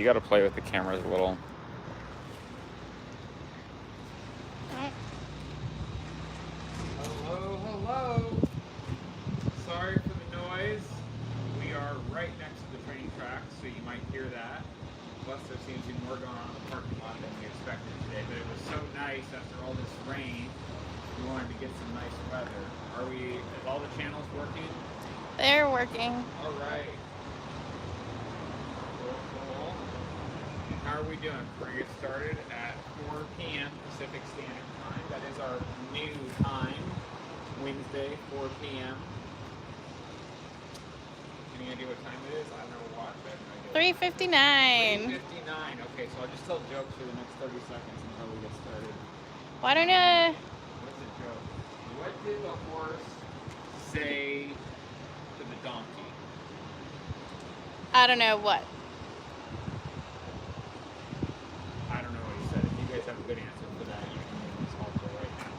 you got to play with the cameras a little. Hello, hello. Sorry for the noise. We are right next to the train tracks, so you might hear that. Plus, there seems to be more going on in the parking lot than we expected today. But it was so nice after all this rain. We wanted to get some nice weather. Is all the channels working? They're working. All right. Cool. How are we doing? We're going to get started at 4 p.m. Pacific Standard Time. That is our new time. Wednesday, 4 p.m. Any idea what time it is? I don't know what watch. I have no idea. 3:59. 3:59. Okay, so I'll just tell jokes for the next 30 seconds until we get started. Why don't you? What's a joke? What did the horse say to the donkey? I don't know what. I don't know what he said. If you guys have a good answer for that, you can use this halter right now.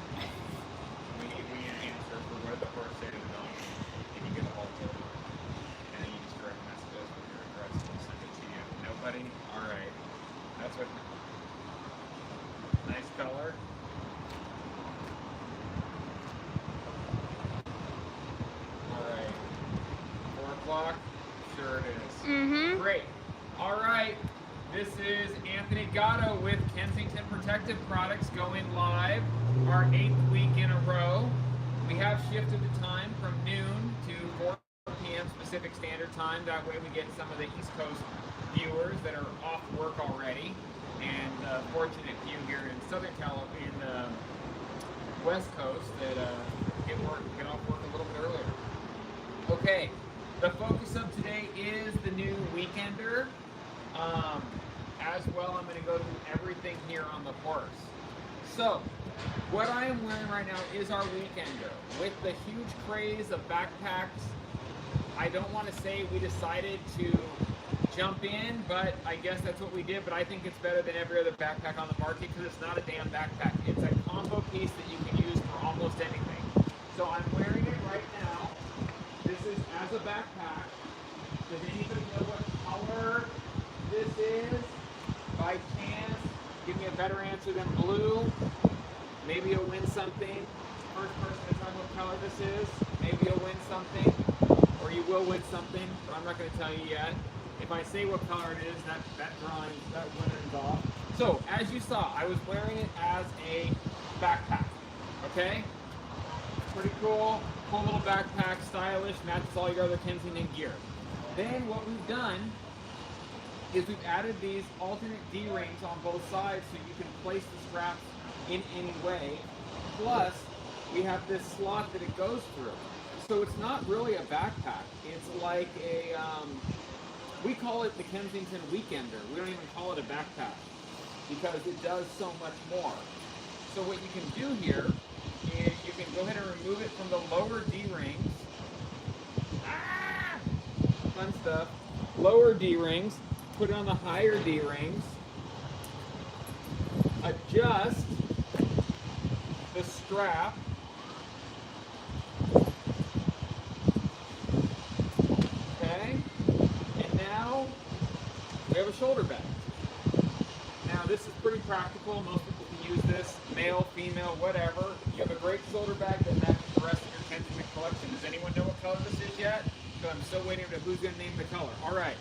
We need an answer for what the horse said to the donkey. And you get a halter. And then you just direct message us with your address and we'll send it to you. Nobody? Alright. That's what. Nice color. Alright. 4 o'clock? Sure it is. Mm-hmm. Great. Alright. This is Anthony Gatto with Kensington Protective Products going live, our 8th week in a row. We have shifted the time from noon to 4 p.m. Pacific Standard Time. That way we get some of the East Coast viewers that are off work already, and fortunate few here in Southern California, in the West Coast that get off work a little bit earlier. Okay, the focus of today is the new Weekender. As well, I'm going to go through everything here on the horse. So, what I am wearing right now is our Weekender. With the huge craze of backpacks, I don't want to say we decided to jump in, but I guess that's what we did. But I think it's better than every other backpack on the market because it's not a damn backpack. It's a combo piece that you can use for almost anything. So I'm wearing it right now. This is as a backpack. Does anybody know what color this is? By chance, give me a better answer than blue. Maybe you'll win something. First person to tell me what color this is. Maybe you'll win something, or you will win something, but I'm not going to tell you yet. If I say what color it is, that winner is off. So, as you saw, I was wearing it as a backpack. Okay? Pretty cool. Cool little backpack, stylish, matches all your other Kensington gear. Then what we've done is we've added these alternate D-rings on both sides so you can place the straps in any way. Plus, we have this slot that it goes through. So it's not really a backpack. It's like a, we call it the Kensington Weekender. We don't even call it a backpack because it does so much more. So what you can do here is you can go ahead and remove it from the lower D-rings. Ah! Fun stuff. Lower D-rings. Put it on the higher D-rings, adjust the strap, okay, and now we have a shoulder bag. Now this is pretty practical, most people can use this, male, female, whatever. You have a great shoulder bag that matches the rest of your Kensington collection. Does anyone know what color this is yet? So I'm still waiting to who's going to name the color. All right.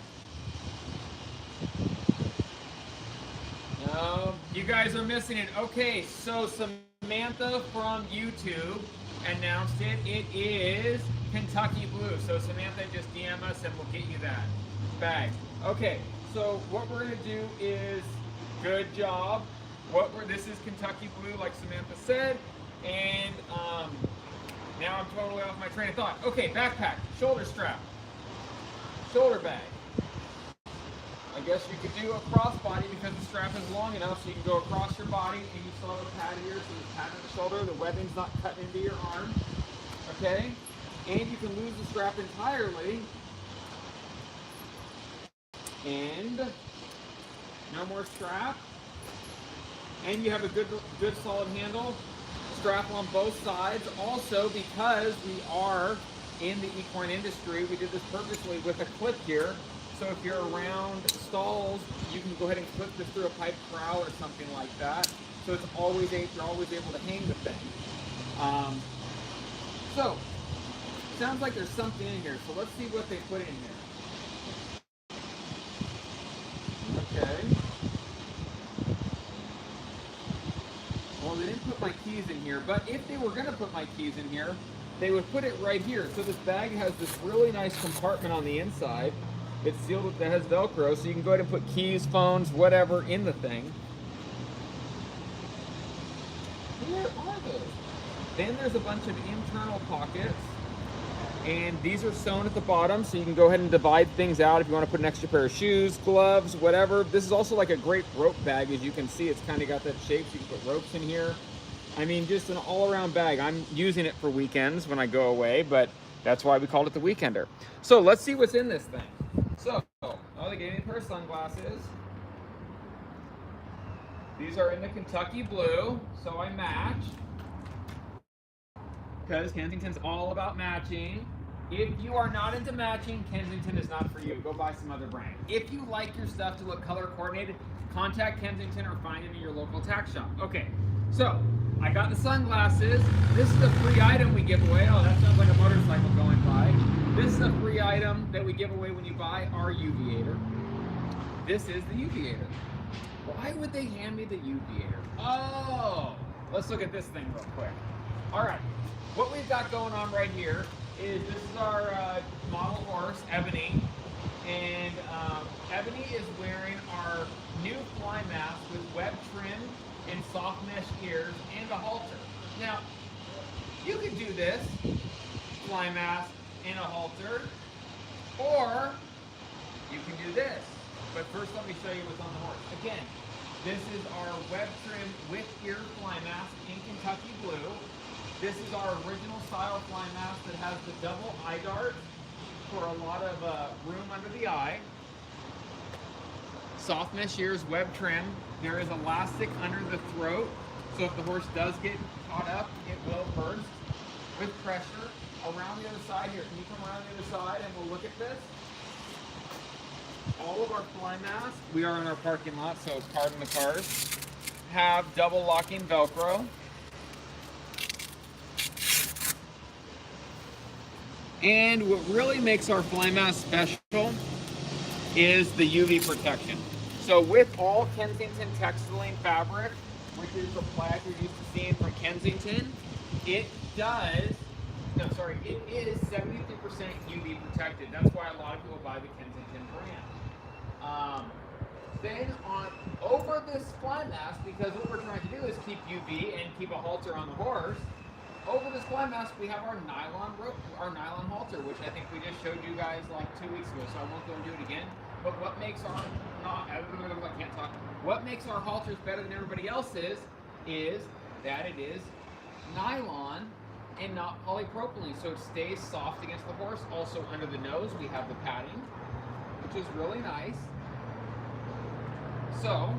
You guys are missing it. Okay, so Samantha from YouTube announced it. It is Kentucky Blue. So Samantha, just DM us and we'll get you that bag. Okay, so what we're going to do is, good job. This is Kentucky Blue, like Samantha said. And now I'm totally off my train of thought. Okay, backpack, shoulder strap, shoulder bag. I guess you could do a crossbody because the strap is long enough so you can go across your body and you still have a pad here, so there's pad on the shoulder, the webbing's not cutting into your arm, okay? And you can lose the strap entirely, and no more strap, and you have a good solid handle, strap on both sides. Also, because we are in the equine industry, we did this purposely with a clip here, So if you're around stalls, you can go ahead and clip this through a pipe corral or something like that. So it's always you're always able to hang the thing. So sounds like there's something in here. So let's see what they put in here. Okay. Well, they didn't put my keys in here, but if they were going to put my keys in here, they would put it right here. So this bag has this really nice compartment on the inside. It's sealed with, that has Velcro, so you can go ahead and put keys, phones, whatever in the thing. Where are those? Then there's a bunch of internal pockets, and these are sewn at the bottom, so you can go ahead and divide things out if you want to put an extra pair of shoes, gloves, whatever. This is also like a great rope bag. As you can see, it's kind of got that shape, so you can put ropes in here. I mean, just an all-around bag. I'm using it for weekends when I go away, but that's why we called it the Weekender. So let's see what's in this thing. So, oh, they gave me a pair of sunglasses. These are in the Kentucky blue, so I match. Because Kensington's all about matching. If you are not into matching, Kensington is not for you. Go buy some other brand. If you like your stuff to look color coordinated, contact Kensington or find them in your local tack shop. Okay, so I got the sunglasses. This is a free item we give away. Oh, that sounds like a motorcycle going by. This is a free item that we give away when you buy our UVator. This is the UVator. Why would they hand me the UVator? Oh, let's look at this thing real quick. All right, what we've got going on right here is this is our model horse, Ebony. And Ebony is wearing our new fly mask with web trim and soft mesh ears and a halter. Now, you could do this, fly mask and a halter, or you can do this. But first let me show you what's on the horse. Again, this is our web trim with ear fly mask in Kentucky blue. This is our original style fly mask that has the double eye dart for a lot of room under the eye. Soft mesh ears, web trim. There is elastic under the throat, so if the horse does get caught up, it will burst with pressure. Around the other side here, can you come around the other side and we'll look at this? All of our fly masks, we are in our parking lot, so pardon the cars, have double locking Velcro. And what really makes our fly mask special is the UV protection. So with all Kensington textiling fabric, which is the plaid you're used to seeing from Kensington, it is 73% UV protected. That's why a lot of people buy the Kensington brand. Then over this fly mask, because what we're trying to do is keep UV and keep a halter on the horse, over this fly mask we have our nylon rope, our nylon halter, which I think we just showed you guys like 2 weeks ago, so I won't go and do it again. But what makes our what makes our halters better than everybody else's is that it is nylon and not polypropylene, so it stays soft against the horse. Also under the nose we have the padding, which is really nice. So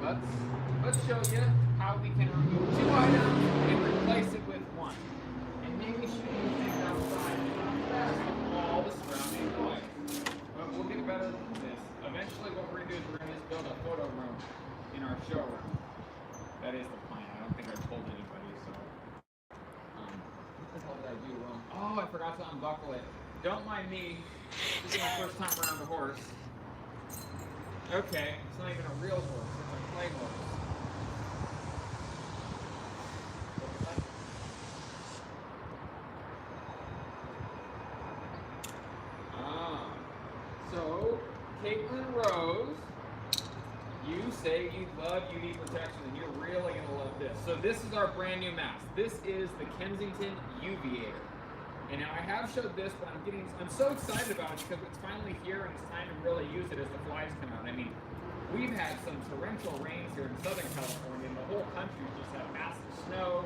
let's show you how we can remove 2 items and replace it with 1. And maybe shoot you things outside with all the surrounding noise. But we'll get better than this. Eventually what we're going to do is we're going to just build a photo room in our showroom. That is the plan. I don't think I told anybody, so. What the hell did I do wrong? Oh, I forgot to unbuckle it. Don't mind me. This is my first time around the horse. Okay, it's not even a real horse, it's a clay horse. So, Caitlin Rose, you say you love UV protection and you're really going to love this. So this is our brand new mask. This is the Kensington UVator. And now I have showed this, but I'm so excited about it because it's finally here and it's time to really use it as the flies come out. I mean, we've had some torrential rains here in Southern California, and the whole country just had massive snow,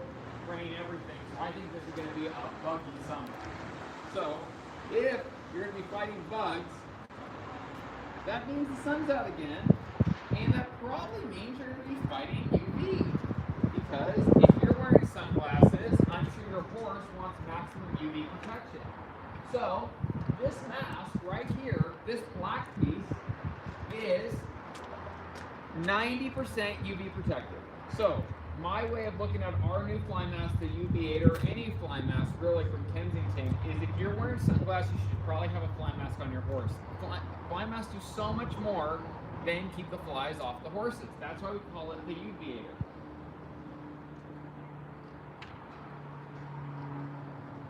rain, everything. So I think this is going to be a buggy summer. So if you're going to be fighting bugs, that means the sun's out again, and that probably means you're going to be fighting UV. Because if you're wearing sunglasses, I'm sure your horse wants maximum UV protection. So this mask right here this black piece is 90% UV protected. So my way of looking at our new fly mask, the UV8, or any fly mask really from Kensington, is if you're wearing sunglasses, you should probably have a fly mask on your horse. Fly masks do so much more than keep the flies off the horses. That's why we call it the UV8.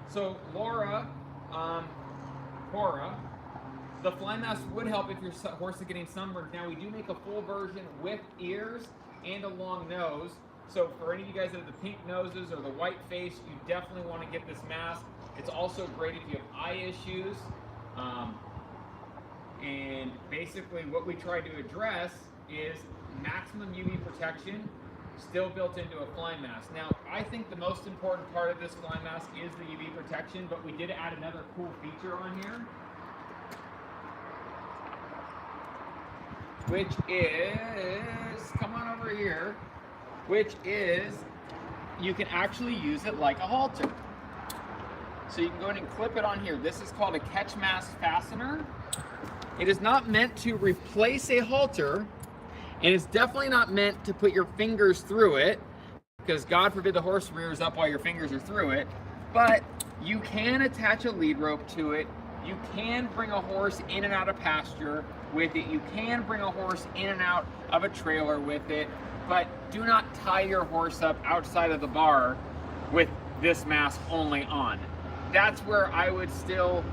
So Laura, the fly mask would help if your horse is getting sunburned. Now we do make a full version with ears and a long nose. So for any of you guys that have the pink noses or the white face, you definitely want to get this mask. It's also great if you have eye issues. And basically what we try to address is maximum UV protection still built into a fly mask. Now, I think the most important part of this fly mask is the UV protection, but we did add another cool feature on here, which is, come on over here, which is you can actually use it like a halter. So you can go ahead and clip it on here. This is called a catch mask fastener. It is not meant to replace a halter, and it's definitely not meant to put your fingers through it, because God forbid the horse rears up while your fingers are through it. But you can attach a lead rope to it. You can bring a horse in and out of pasture with it. You can bring a horse in and out of a trailer with it. But do not tie your horse up outside of the bar with this mask only on. That's where I would still,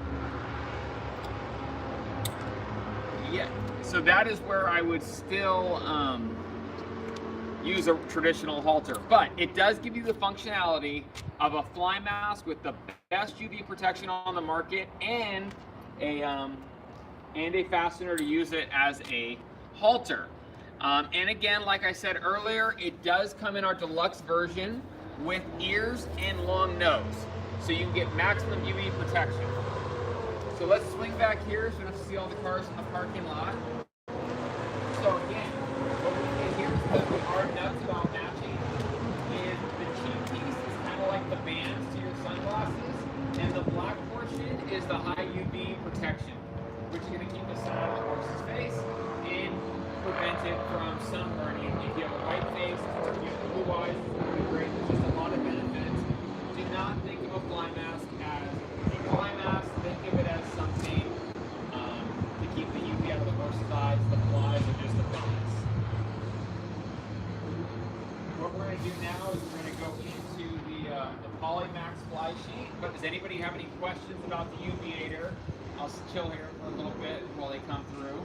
so that is where I would still use a traditional halter. But it does give you the functionality of a fly mask with the best UV protection on the market, and a fastener to use it as a halter. And again, like I said earlier, it does come in our deluxe version with ears and long nose, so you can get maximum UV protection. So let's swing back here so you don't have to see all the cars in the parking lot. So again, what we did here, because we are nuts about matching, is the cheek piece is kind of like the bands to your sunglasses, and the black portion is the high UV protection, which is going to keep the sun out of the horse's face and prevent it from sunburning. If you have a white face, if you have blue eyes, it's going to be great. There's just a lot of benefits. Do not think of a fly mask as a fly mask. Think of it as something to keep the UV out of the horse's eyes. The flies are just a bonus. What we're going to do now is we're going to go into the Polymax fly sheet. But does anybody have any questions about the UVator? I'll chill here for a little bit while they come through.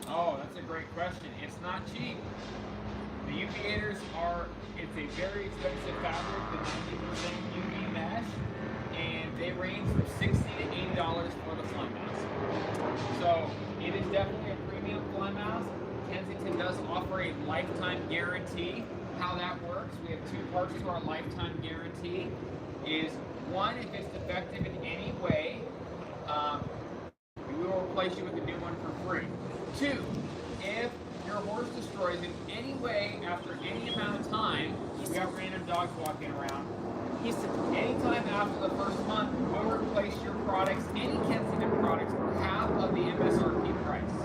Oh, that's a great question. It's not cheap. The UVators it's a very expensive fabric, the 90% UV mesh, and they range from $60 to $80 for the fly mask. So it is definitely a premium fly mask. Kensington does offer a lifetime guarantee. How that works, we have two parts to our lifetime guarantee. Is one, if it's defective in any way, we will replace you with a new one for free. Two, if your horse destroys in any way after any amount of time, we have random dogs walking around, anytime after the first month, we'll replace your products, any Kensington products, for half of the MSRP price.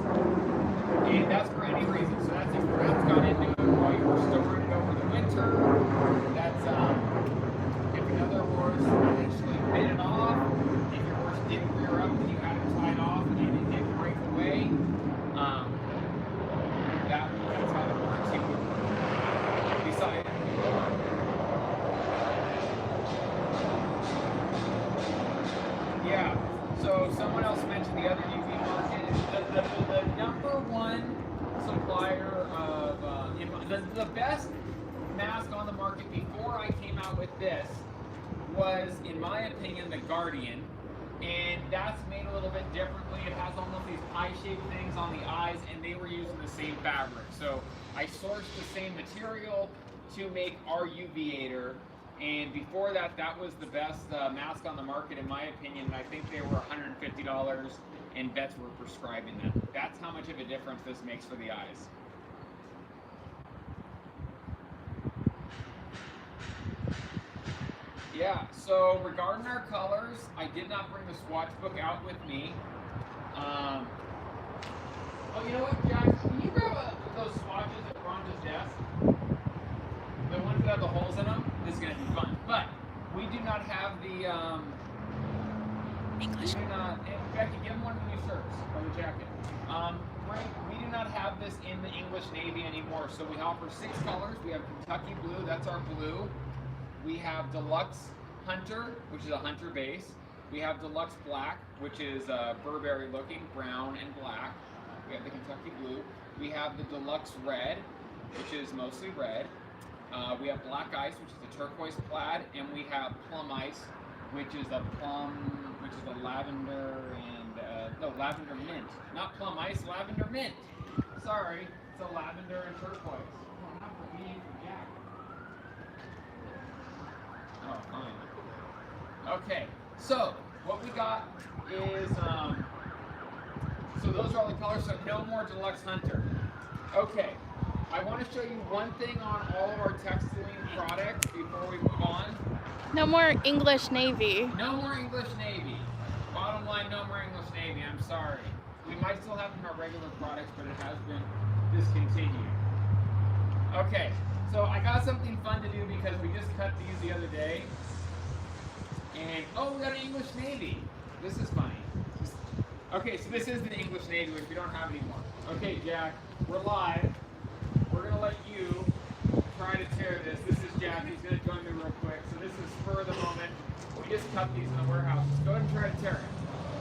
And that's for any reason. So that's if rats got into it while you were storing it over the winter. That's if another horse actually bit it off, if your horse didn't rear up and you had it tied off and it didn't break away. That's how the warranty would work. Besides, yeah. So someone else mentioned the other UV market. The number one supplier of the best mask on the market before I came out with this was, in my opinion, the Guardian. And that's made a little bit differently. It has almost these pie-shaped things on the eyes, and they were using the same fabric. So I sourced the same material to make our UVator. And before that, that was the best mask on the market, in my opinion. And I think they were $150, and vets were prescribing them. That's how much of a difference this makes for the eyes. Yeah, so regarding our colors, I did not bring the swatch book out with me. Um, oh, you know what, Jack? Can you grab those swatches at Rhonda's desk? The ones that have the holes in them? This is going to be fun. But we do not have the. English. We do not. Becky, give them one of the new shirts or the jacket. Frank, we do not have this in the English Navy anymore. So we offer 6 colors. We have Kentucky Blue, that's our blue. We have Deluxe Hunter, which is a hunter base. We have Deluxe Black, which is Burberry looking, brown and black. We have the Kentucky Blue. We have the Deluxe Red, which is mostly red. We have Black Ice, which is the turquoise plaid, and we have Plum Ice, which is a lavender and no, lavender mint. Not Plum Ice, lavender mint. Sorry, it's a lavender and turquoise. Oh, not for me, for Jack. Oh, fine. Okay, so what we got is, so those are all the colors, so no more Deluxe Hunter. Okay, I want to show you one thing on all of our textiling products before we move on. No more English Navy. No more English Navy. Bottom line, no more English Navy, I'm sorry. We might still have them in our regular products, but it has been discontinued. Okay, so I got something fun to do because we just cut these the other day. And, oh, we got an English Navy. This is funny. Okay, so this is the English Navy, which we don't have anymore. Okay, Jack, we're live. We're going to let you try to tear this. This is Jack. He's going to join me real quick. So this is spur of the moment. We just cut these in the warehouse. Just go ahead and try to tear it.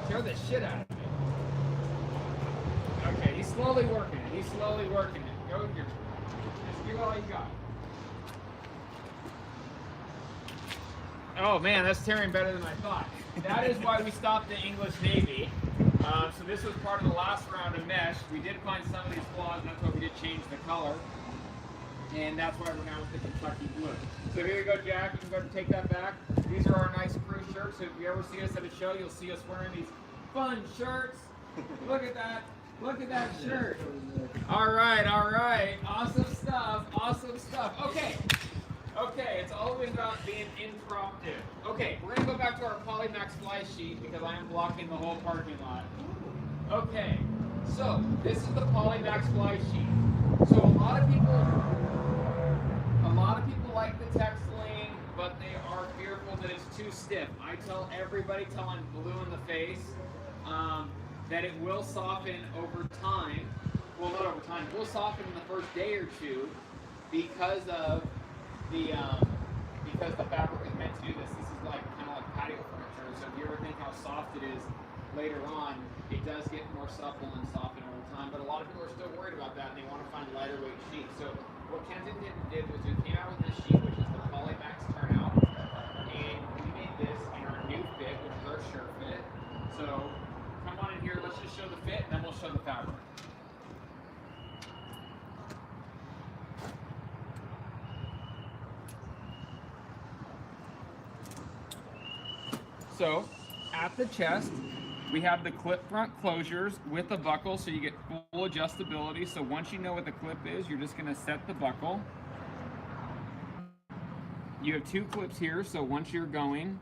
Tear the shit out of it. Okay, he's slowly working it. He's slowly working it. Go here. Just give it all you got. Oh man, that's tearing better than I thought. That is why we stopped the English Navy. So this was part of the last round of mesh. We did find some of these flaws, and that's why we did change the color. And that's why we're now with the Kentucky Blue. So here you go, Jack. You can go ahead and take that back. These are our nice crew shirts. So if you ever see us at a show, you'll see us wearing these fun shirts. Look at that. Look at that shirt. All right, all right. Awesome stuff. Awesome stuff. Okay. Okay, it's always about being impromptu. Okay, we're going to go back to our Polymax fly sheet because I am blocking the whole parking lot. Okay, so this is the Polymax fly sheet. So a lot of people like the textiling, but they are fearful that it's too stiff. I tell everybody till I'm blue in the face that it will soften over time. Well, not over time. It will soften in the first day or two because of because the fabric is meant to do this. This is like kind of like patio furniture. So if you ever think how soft it is later on, it does get more supple and soften over time. But a lot of people are still worried about that, and they want to find lighter weight sheets. So what Kensington did was we came out with this sheet, which is the Polymax turnout, and we made this in our new fit, which is our shirt fit. So come on in here. Let's just show the fit, and then we'll show the fabric. So, at the chest, we have the clip front closures with the buckle, so you get full adjustability. So once you know what the clip is, you're just gonna set the buckle. You have 2 clips here, so once you're going,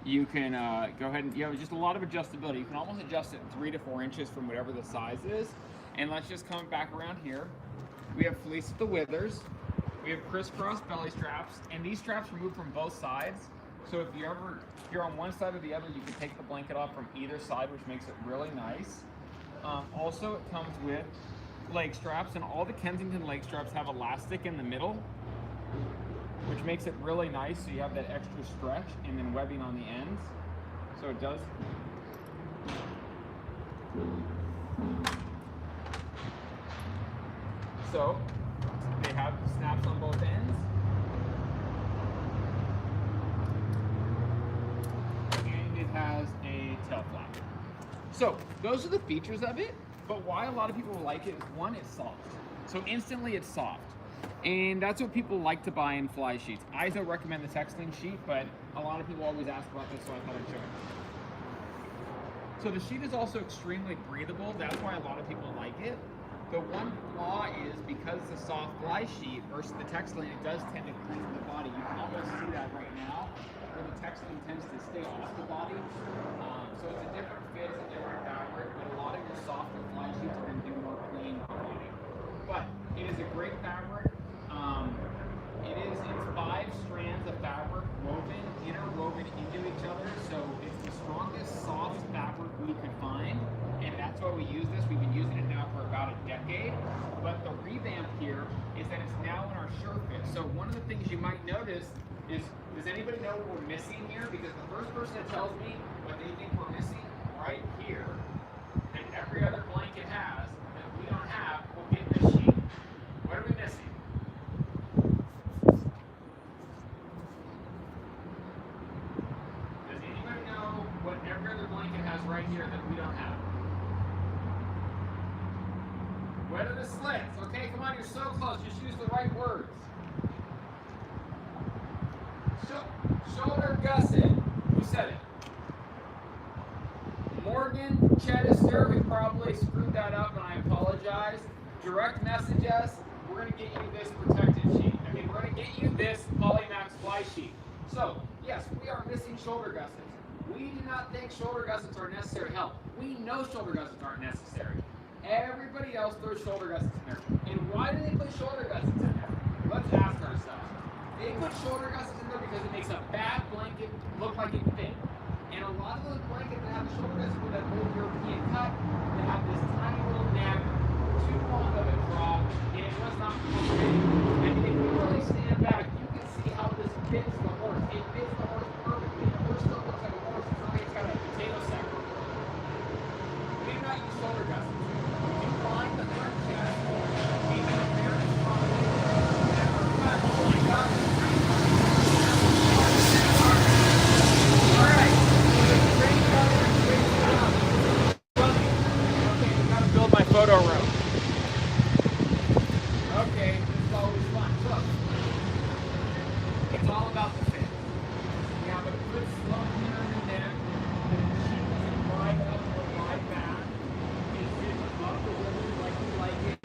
you can go ahead and, you have just a lot of adjustability. You can almost adjust it 3 to 4 inches from whatever the size is. And let's just come back around here. We have fleece with the withers. We have crisscross belly straps, and these straps remove from both sides. So if you're on one side or the other, you can take the blanket off from either side, which makes it really nice. Also, it comes with leg straps, and all the Kensington leg straps have elastic in the middle, which makes it really nice. So you have that extra stretch and then webbing on the ends. So it does. So they have snaps on both ends. Has a tail flap. So those are the features of it, but why a lot of people like it is, one, it's soft. So instantly it's soft. And that's what people like to buy in fly sheets. I don't recommend the textiling sheet, but a lot of people always ask about this, so I thought I'd show it. So the sheet is also extremely breathable. That's why a lot of people like it. The one flaw is because the soft fly sheet versus the textile, it does tend to cleave the body. You can almost see that right now, where the textile tends to stay off the body. So it's a different fit, it's a different fabric, but a lot of your softer fly sheets are going to do more cleaning on the body. But it is a great fabric. It's 5 strands of fabric interwoven into each other. So it's the strongest soft fabric we could find, and that's why we use this. We've been using it now for about a decade. But the revamp here is that it's now in our shirt fit. So one of the things you might notice is, does anybody know what we're missing here? Because the first person that tells me what they think we're missing right here, that every other blanket has, that we don't have, will get this sheet. What are we missing? Does anybody know what every other blanket has right here that we don't have? What are the slits? Okay, come on, you're so close. Just use the right words. Shoulder gusset. Who said it? Morgan, Chedester. We probably screwed that up, and I apologize. Direct message us. We're going to get you this protected sheet. We're going to get you this Polymax fly sheet. So, yes, we are missing shoulder gussets. We do not think shoulder gussets are necessary. Hell, we know shoulder gussets aren't necessary. Everybody else throws shoulder gussets in there. And why do they put shoulder gussets in there? Let's ask ourselves. They put shoulder gussets in there because it makes a bad blanket look like it fit. And a lot of those blankets that have the shoulder gussets with that old European cut, they have this tiny little neck, too long of a drop, and it was not comfortable. And if you really stand back, you can see how this fits the horse. It fits the horse perfectly. The horse still looks like a horse. It's not like it's got a potato sack. We do not use shoulder gussets. You find the front chest, and the very strong never cut. Oh my God. Alright. Great coverage, great job. Okay, we gotta build my photo room. Okay, this is always fun. So, it's all about the fit. We have a good slope here in the neck. The sheet doesn't ride up or lie back. It sits above the ribbon like we like it.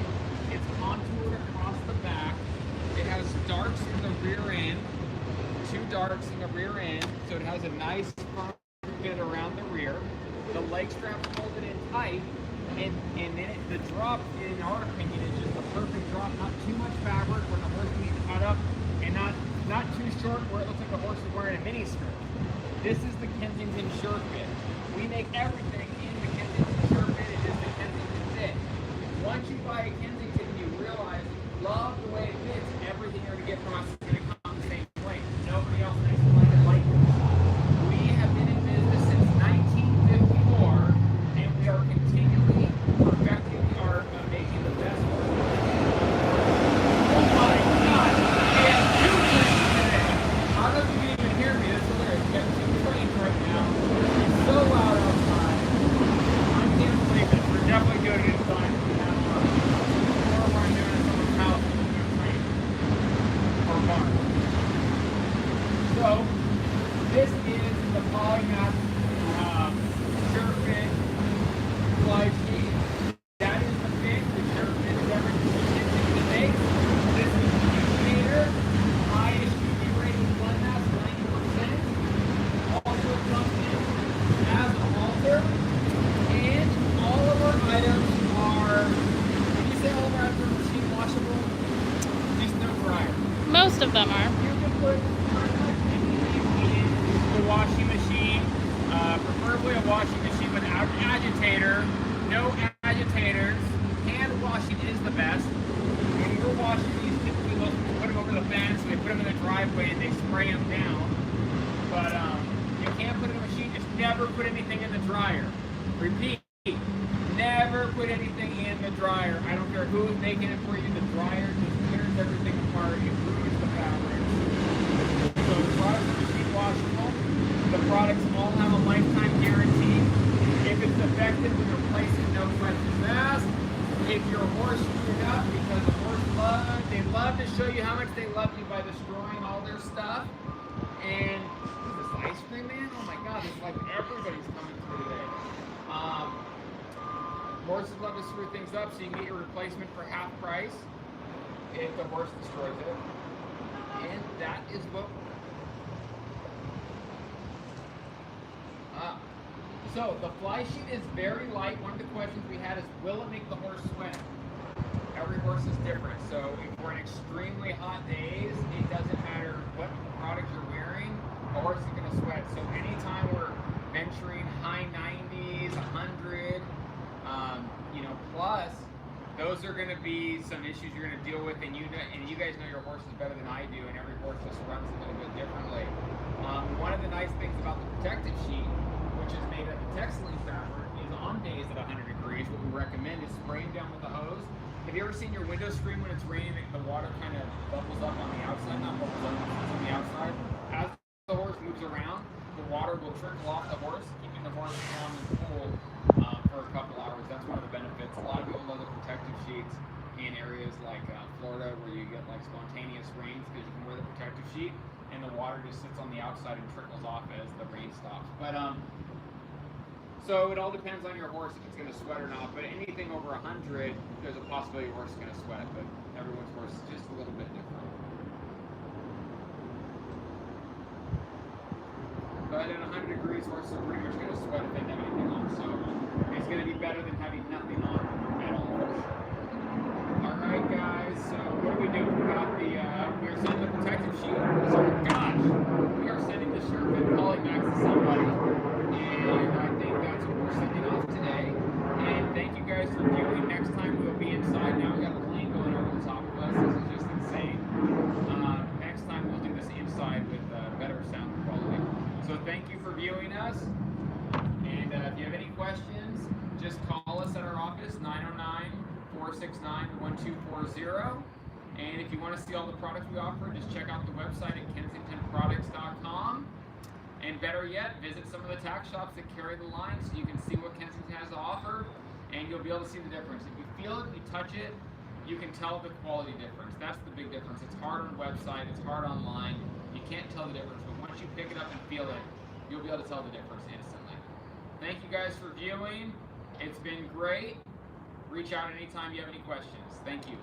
It's contoured across the back. It has darks in the rear end. 2 darks in the rear end, so it has a nice firm fit around the rear. The leg straps hold it in tight, and then the drop, in our opinion, is just the perfect drop. Not too much fabric where the horse can be cut up, and not too short where it looks like a horse is wearing a mini skirt. This is the Kensington shirt fit. We make everything in the Kensington shirt fit. It is the Kensington fit. Once you buy a Kensington, you realize you love the way it fits. Everything you're going to get from us is going to come the same way. Nobody else makes a blanket like this. We have been in business since 1954, and we are continually perfecting the art of making the best work. Oh my God! We have 2 trains today. I don't know if you can even hear me. That's hilarious. We have 2 trains right now. It's so loud outside. I can't believe it. We're definitely doing it inside. Or we're doing it in someone's house with a train or barn. So, this is the Polymax shirt fit fly sheet. That is the fit. The shirt fit is everything we make. This is the indicator. Highest UV rating one mass, 90%. Also comes in as a halter. And all of our items are, when you say all of our items are machine washable, just no dryer. Most of them are. You can put anything in the washing machine, preferably a washing machine without an agitator. No agitators. Hand washing is the best. When we're washing these, typically we put them over the fence, we put them in the driveway, and they spray them down. But you can't put it in a machine. Just never put anything in the dryer. Repeat. Never put anything in the dryer. I don't care who is making it for you. The dryer just tears everything apart. It ruins the fabric. So the products are machine washable. The products all have a lifetime guarantee. If it's defective, we replace it, no questions asked. If your horse screwed up, because the horse they love to show you how much they love you by destroying all their stuff. And is this ice cream man? Oh my God, it's like everybody's coming through today. Horses love to screw things up, so you can get your replacement for half price if the horse destroys it. And that is what. So the fly sheet is very light. One of the questions we had is, will it make the horse sweat? Every horse is different. So if we're in extremely hot days, it doesn't matter what product you're wearing, the horse is going to sweat. So anytime we're venturing high 90s, 100, plus, those are going to be some issues you're going to deal with, and you guys know your horses better than I do, and every horse just runs a little bit differently. One of the nice things about the protective sheet, which is made of the textile fabric, is on days at 100 degrees, what we recommend is spraying down with a hose. Have you ever seen your window screen when it's raining, the water kind of bubbles up on the outside? Not bubbles up, it's on the outside. As the horse moves around, the water will trickle off the horse, keeping the horse warm and cool for a couple hours. That's one of the benefits. A lot of people love the protective sheets in areas like Florida, where you get like spontaneous rains, because you can wear the protective sheet and the water just sits on the outside and trickles off as the rain stops. But so it all depends on your horse if it's going to sweat or not. But anything over 100, there's a possibility your horse is going to sweat. But everyone's horse is just a little bit different. But at 100 degrees, horses are pretty much going to sweat if they have anything on. So it's going to be better than having nothing on at all, for sure. All right, guys. So what do? We got the we're sending the protective sheet. So gosh, we are sending the shirt with Polymax to somebody, and I think that's what we're sending off today. And thank you guys for viewing. Next time we'll be inside. Now we got a plane going over the top of us. This is just insane. Next time we'll do this inside with better sound quality. So thank you for viewing us. And if you have any questions, just call us at our office, 909-469-1240. And if you want to see all the products we offer, just check out the website at kensingtonproducts.com. And better yet, visit some of the tack shops that carry the line so you can see what Kensington has to offer, and you'll be able to see the difference. If you feel it, you touch it, you can tell the quality difference. That's the big difference. It's hard on the website, it's hard online. You can't tell the difference, but once you pick it up and feel it, you'll be able to tell the difference instantly. Thank you guys for viewing. It's been great. Reach out anytime you have any questions. Thank you.